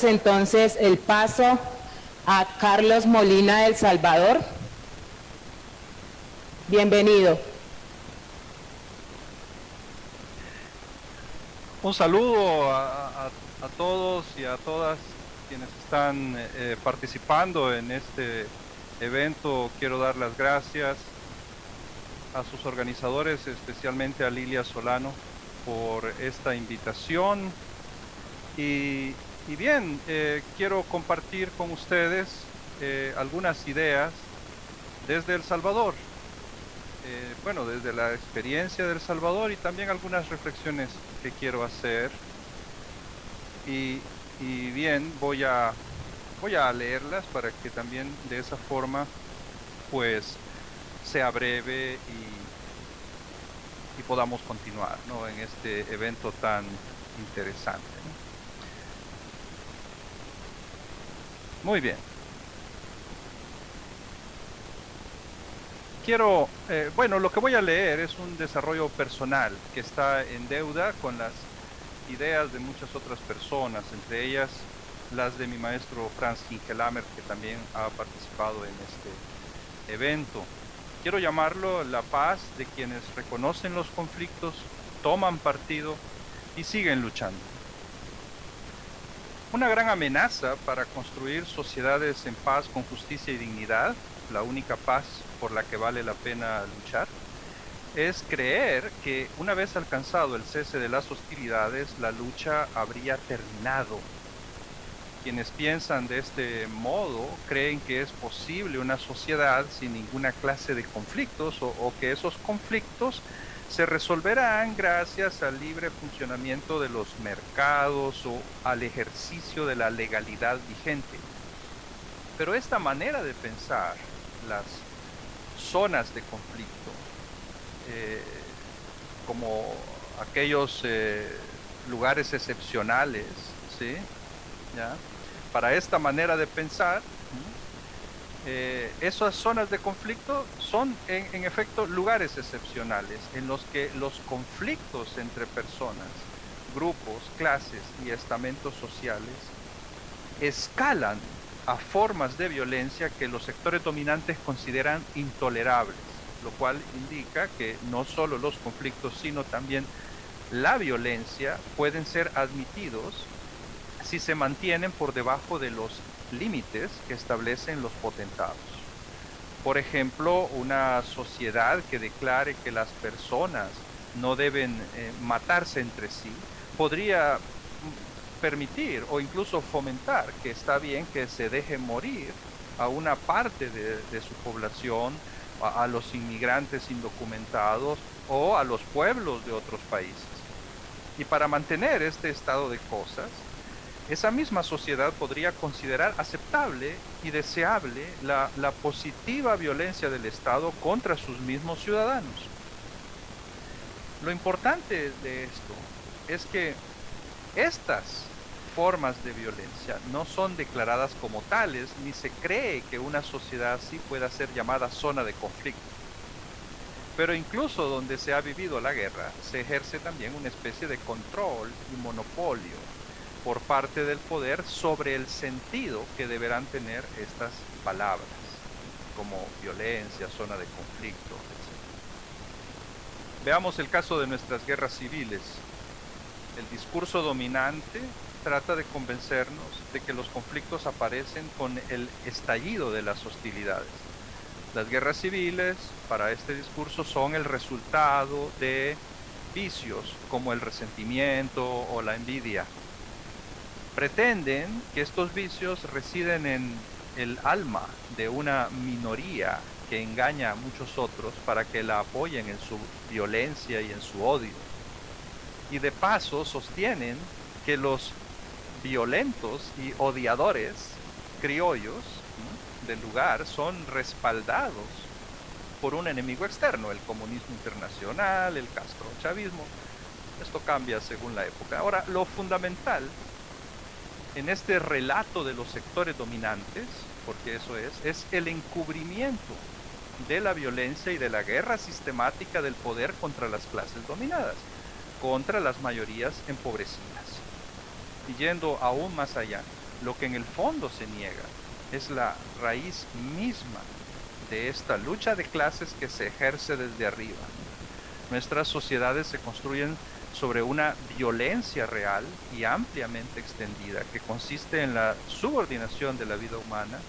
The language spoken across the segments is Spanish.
Entonces el paso a Carlos Molina de El Salvador. Bienvenido. Un saludo a todos y a todas quienes están participando en este evento. Quiero dar las gracias a sus organizadores, especialmente a Lilia Solano, por esta invitación. Y bien, quiero compartir con ustedes algunas ideas desde El Salvador. Bueno, desde la experiencia de El Salvador y también algunas reflexiones que quiero hacer. Y bien, voy a leerlas para que también de esa forma pues sea breve y podamos continuar, ¿no?, en este evento tan interesante, ¿no? Muy bien. Bueno, lo que voy a leer es un desarrollo personal que está en deuda con las ideas de muchas otras personas, entre ellas las de mi maestro Franz Hinkelamer, que también ha participado en este evento. Quiero llamarlo la paz de quienes reconocen los conflictos, toman partido y siguen luchando. Una gran amenaza para construir sociedades en paz con justicia y dignidad, la única paz por la que vale la pena luchar, es creer que una vez alcanzado el cese de las hostilidades, la lucha habría terminado. Quienes piensan de este modo creen que es posible una sociedad sin ninguna clase de conflictos o que esos conflictos se resolverán gracias al libre funcionamiento de los mercados o al ejercicio de la legalidad vigente. Pero esta manera de pensar las zonas de conflicto, como aquellos lugares excepcionales, ¿sí? ¿Ya? Para esta manera de pensar, esas zonas de conflicto son en efecto lugares excepcionales en los que los conflictos entre personas, grupos, clases y estamentos sociales escalan a formas de violencia que los sectores dominantes consideran intolerables, lo cual indica que no solo los conflictos, sino también la violencia pueden ser admitidos si se mantienen por debajo de los límites que establecen los potentados. Por ejemplo, una sociedad que declare que las personas no deben matarse entre sí podría permitir o incluso fomentar que está bien que se deje morir a una parte de su población, a los inmigrantes indocumentados o a los pueblos de otros países. Y para mantener este estado de cosas, esa misma sociedad podría considerar aceptable y deseable la positiva violencia del Estado contra sus mismos ciudadanos. Lo importante de esto es que estas formas de violencia no son declaradas como tales, ni se cree que una sociedad así pueda ser llamada zona de conflicto. Pero incluso donde se ha vivido la guerra, se ejerce también una especie de control y monopolio por parte del poder sobre el sentido que deberán tener estas palabras, como violencia, zona de conflicto, etc. Veamos el caso de nuestras guerras civiles. El discurso dominante trata de convencernos de que los conflictos aparecen con el estallido de las hostilidades. Las guerras civiles, para este discurso, son el resultado de vicios como el resentimiento o la envidia. Pretenden que estos vicios residen en el alma de una minoría que engaña a muchos otros para que la apoyen en su violencia y en su odio. Y de paso sostienen que los violentos y odiadores criollos, ¿no?, del lugar son respaldados por un enemigo externo, el comunismo internacional, el castrochavismo. Esto cambia según la época. Ahora, lo fundamental en este relato de los sectores dominantes, porque eso es el encubrimiento de la violencia y de la guerra sistemática del poder contra las clases dominadas, contra las mayorías empobrecidas. Y yendo aún más allá, Lo que en el fondo se niega es la raíz misma de esta lucha de clases que se ejerce desde arriba. Nuestras sociedades se construyen sobre una violencia real y ampliamente extendida que consiste en la subordinación de la vida humana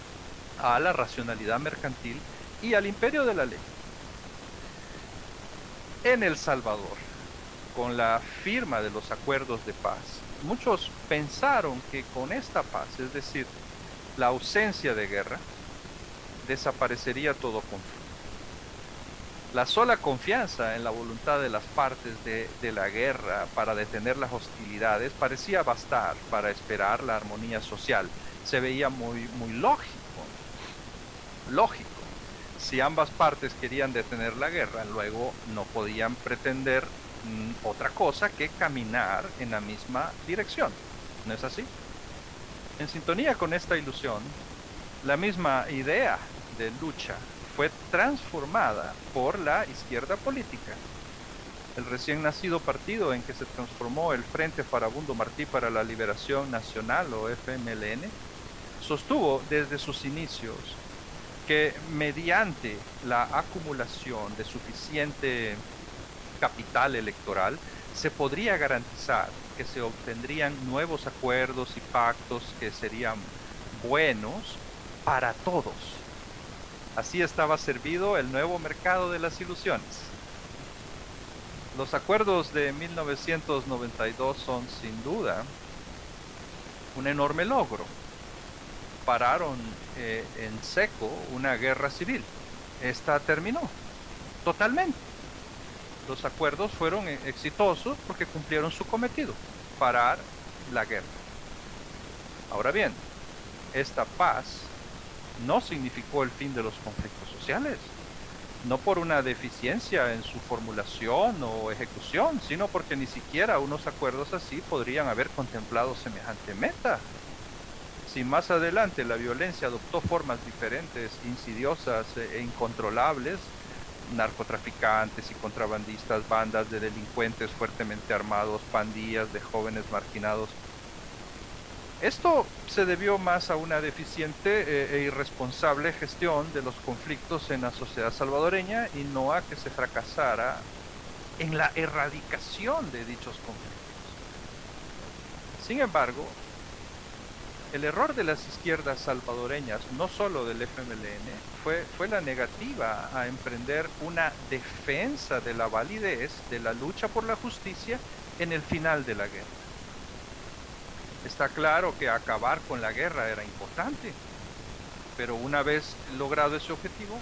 a la racionalidad mercantil y al imperio de la ley. En El Salvador, con la firma de los acuerdos de paz, muchos pensaron que con esta paz, es decir, la ausencia de guerra, desaparecería todo conflicto. La sola confianza en la voluntad de las partes de la guerra para detener las hostilidades parecía bastar para esperar la armonía social. Se veía muy lógico. Si ambas partes querían detener la guerra, luego no podían pretender otra cosa que caminar en la misma dirección. ¿No es así? En sintonía con esta ilusión, la misma idea de lucha fue transformada por la izquierda política. El recién nacido partido en que se transformó el Frente Farabundo Martí para la Liberación Nacional, o FMLN, sostuvo desde sus inicios que mediante la acumulación de suficiente capital electoral se podría garantizar que se obtendrían nuevos acuerdos y pactos que serían buenos para todos. Así estaba servido el nuevo mercado de las ilusiones. Los acuerdos de 1992 son sin duda un enorme logro. Pararon en seco una guerra civil. Esta terminó totalmente. Los acuerdos fueron exitosos porque cumplieron su cometido, parar la guerra. Ahora bien, esta paz no significó el fin de los conflictos sociales, no por una deficiencia en su formulación o ejecución, sino porque ni siquiera unos acuerdos así podrían haber contemplado semejante meta. Si más adelante la violencia adoptó formas diferentes, insidiosas e incontrolables, narcotraficantes y contrabandistas, bandas de delincuentes fuertemente armados, pandillas de jóvenes marginados, esto se debió más a una deficiente e irresponsable gestión de los conflictos en la sociedad salvadoreña y no a que se fracasara en la erradicación de dichos conflictos. Sin embargo, el error de las izquierdas salvadoreñas, no solo del FMLN, fue la negativa a emprender una defensa de la validez de la lucha por la justicia en el final de la guerra. Está claro que acabar con la guerra era importante, pero una vez logrado ese objetivo,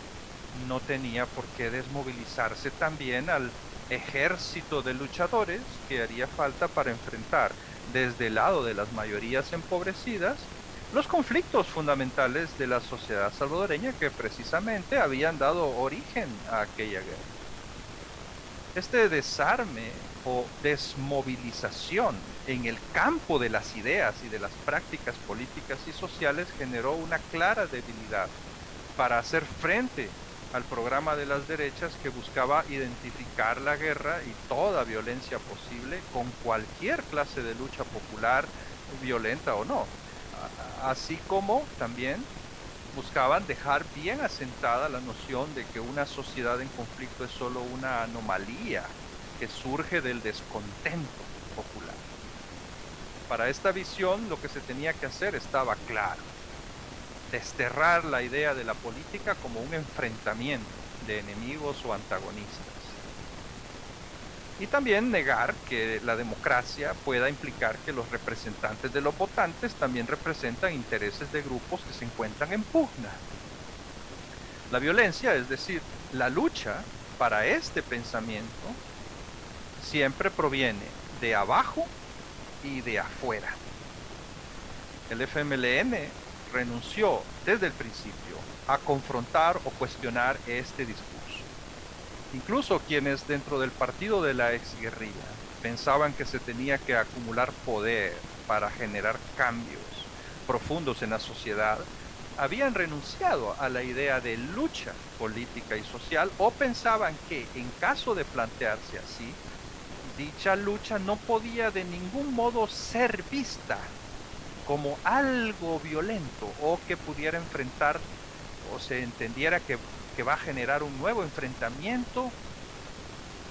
no tenía por qué desmovilizarse también al ejército de luchadores que haría falta para enfrentar desde el lado de las mayorías empobrecidas los conflictos fundamentales de la sociedad salvadoreña que precisamente habían dado origen a aquella guerra. Este desarme o desmovilización en el campo de las ideas y de las prácticas políticas y sociales generó una clara debilidad para hacer frente al programa de las derechas que buscaba identificar la guerra y toda violencia posible con cualquier clase de lucha popular, violenta o no. Así como también buscaban dejar bien asentada la noción de que una sociedad en conflicto es solo una anomalía que surge del descontento popular. Para esta visión lo que se tenía que hacer estaba claro: desterrar la idea de la política como un enfrentamiento de enemigos o antagonistas. Y también negar que la democracia pueda implicar que los representantes de los votantes también representan intereses de grupos que se encuentran en pugna. La violencia, es decir, la lucha para este pensamiento, siempre proviene de abajo y de afuera. El FMLN renunció desde el principio a confrontar o cuestionar este discurso. Incluso quienes dentro del partido de la exguerrilla pensaban que se tenía que acumular poder para generar cambios profundos en la sociedad, habían renunciado a la idea de lucha política y social, o pensaban que en caso de plantearse así, dicha lucha no podía de ningún modo ser vista como algo violento o que pudiera enfrentar o se entendiera que va a generar un nuevo enfrentamiento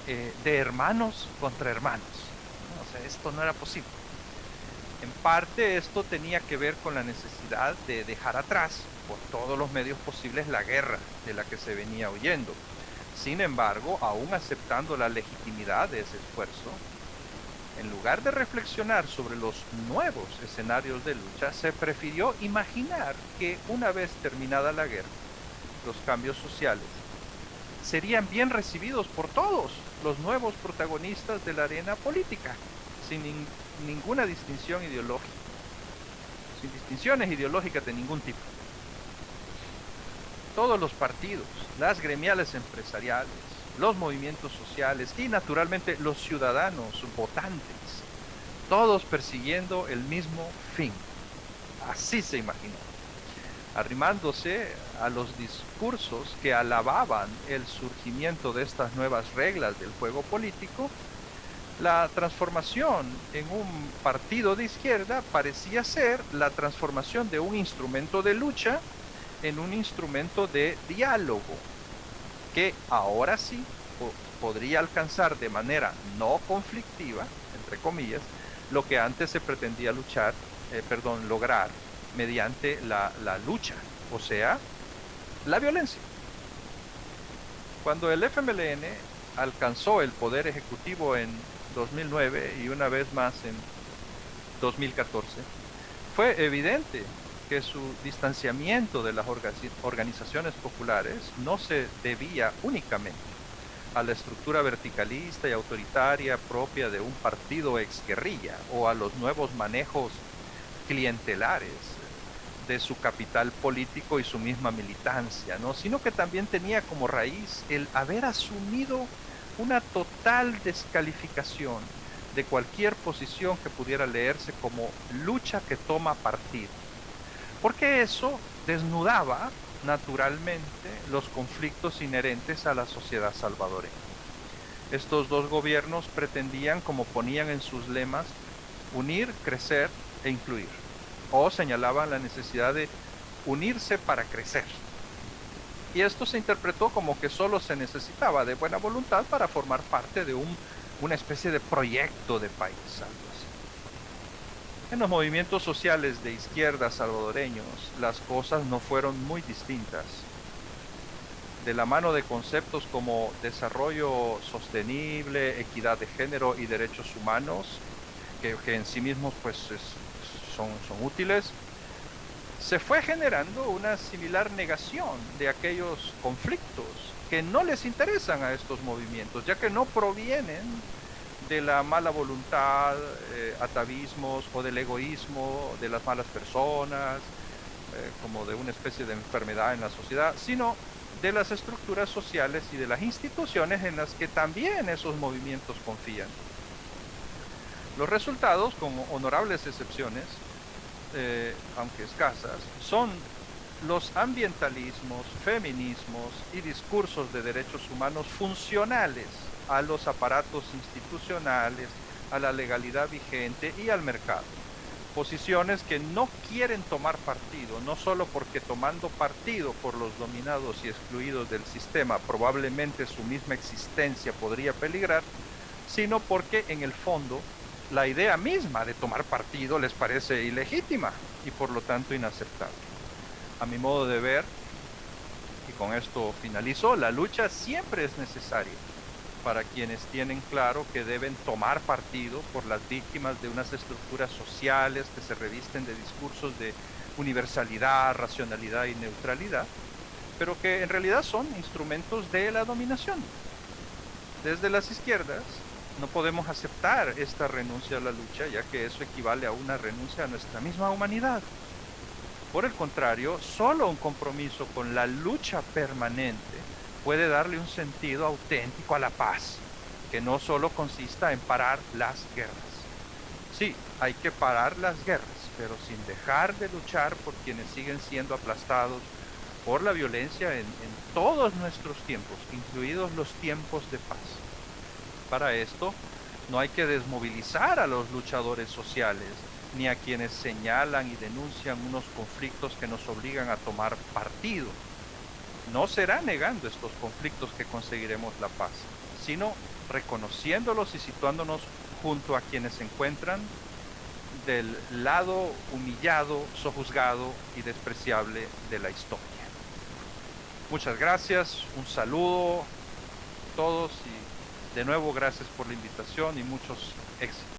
de hermanos contra hermanos. O sea, esto no era posible. En parte esto tenía que ver con la necesidad de dejar atrás por todos los medios posibles la guerra de la que se venía huyendo. Sin embargo, aún aceptando la legitimidad de ese esfuerzo, en lugar de reflexionar sobre los nuevos escenarios de lucha, se prefirió imaginar que una vez terminada la guerra, los cambios sociales serían bien recibidos por todos los nuevos protagonistas de la arena política, sin ninguna distinción ideológica, sin distinciones ideológicas de ningún tipo. Todos los partidos, las gremiales empresariales, los movimientos sociales y naturalmente los ciudadanos votantes, todos persiguiendo el mismo fin. Así se imaginó, arrimándose a los discursos que alababan el surgimiento de estas nuevas reglas del juego político. La transformación en un partido de izquierda parecía ser la transformación de un instrumento de lucha en un instrumento de diálogo, que ahora sí podría alcanzar de manera no conflictiva, entre comillas, lo que antes se pretendía lograr mediante la lucha, o sea, la violencia. Cuando el FMLN alcanzó el poder ejecutivo en 2009 y una vez más en 2014, fue evidente que su distanciamiento de las organizaciones populares no se debía únicamente a la estructura verticalista y autoritaria propia de un partido exguerrilla o a los nuevos manejos clientelares de su capital político y su misma militancia, ¿no? Sino que también tenía como raíz el haber asumido una total descalificación de cualquier posición que pudiera leerse como lucha que toma partido, porque eso desnudaba naturalmente los conflictos inherentes a la sociedad salvadoreña. Estos dos gobiernos pretendían, como ponían en sus lemas, unir, crecer e incluir, o señalaban la necesidad de unirse para crecer. Y esto se interpretó como que solo se necesitaba de buena voluntad para formar parte de una especie de proyecto de país, algo así. En los movimientos sociales de izquierda salvadoreños, las cosas no fueron muy distintas. De la mano de conceptos como desarrollo sostenible, equidad de género y derechos humanos, que en sí mismos pues son útiles, se fue generando una similar negación de aquellos conflictos que no les interesan a estos movimientos, ya que no provienen de la mala voluntad, atavismos o del egoísmo de las malas personas, como de una especie de enfermedad en la sociedad, sino de las estructuras sociales y de las instituciones en las que también esos movimientos confían. Los resultados, con honorables excepciones, aunque escasas, son los ambientalismos, feminismos y discursos de derechos humanos funcionales a los aparatos institucionales, a la legalidad vigente y al mercado. Posiciones que no quieren tomar partido, no solo porque tomando partido por los dominados y excluidos del sistema probablemente su misma existencia podría peligrar, sino porque en el fondo la idea misma de tomar partido les parece ilegítima y por lo tanto inaceptable. A mi modo de ver, y con esto finalizo, la lucha siempre es necesaria para quienes tienen claro que deben tomar partido por las víctimas de unas estructuras sociales que se revisten de discursos de universalidad, racionalidad y neutralidad, pero que en realidad son instrumentos de la dominación. Desde las izquierdas no podemos aceptar esta renuncia a la lucha, ya que eso equivale a una renuncia a nuestra misma humanidad. Por el contrario, solo un compromiso con la lucha permanente puede darle un sentido auténtico a la paz, que no solo consista en parar las guerras. Sí, hay que parar las guerras, pero sin dejar de luchar por quienes siguen siendo aplastados por la violencia en todos nuestros tiempos, incluidos los tiempos de paz. Para esto, no hay que desmovilizar a los luchadores sociales, ni a quienes señalan y denuncian unos conflictos que nos obligan a tomar partido. No será negando estos conflictos que conseguiremos la paz, sino reconociéndolos y situándonos junto a quienes se encuentran del lado humillado, sojuzgado y despreciable de la historia. Muchas gracias, un saludo a todos y de nuevo gracias por la invitación y muchos éxitos.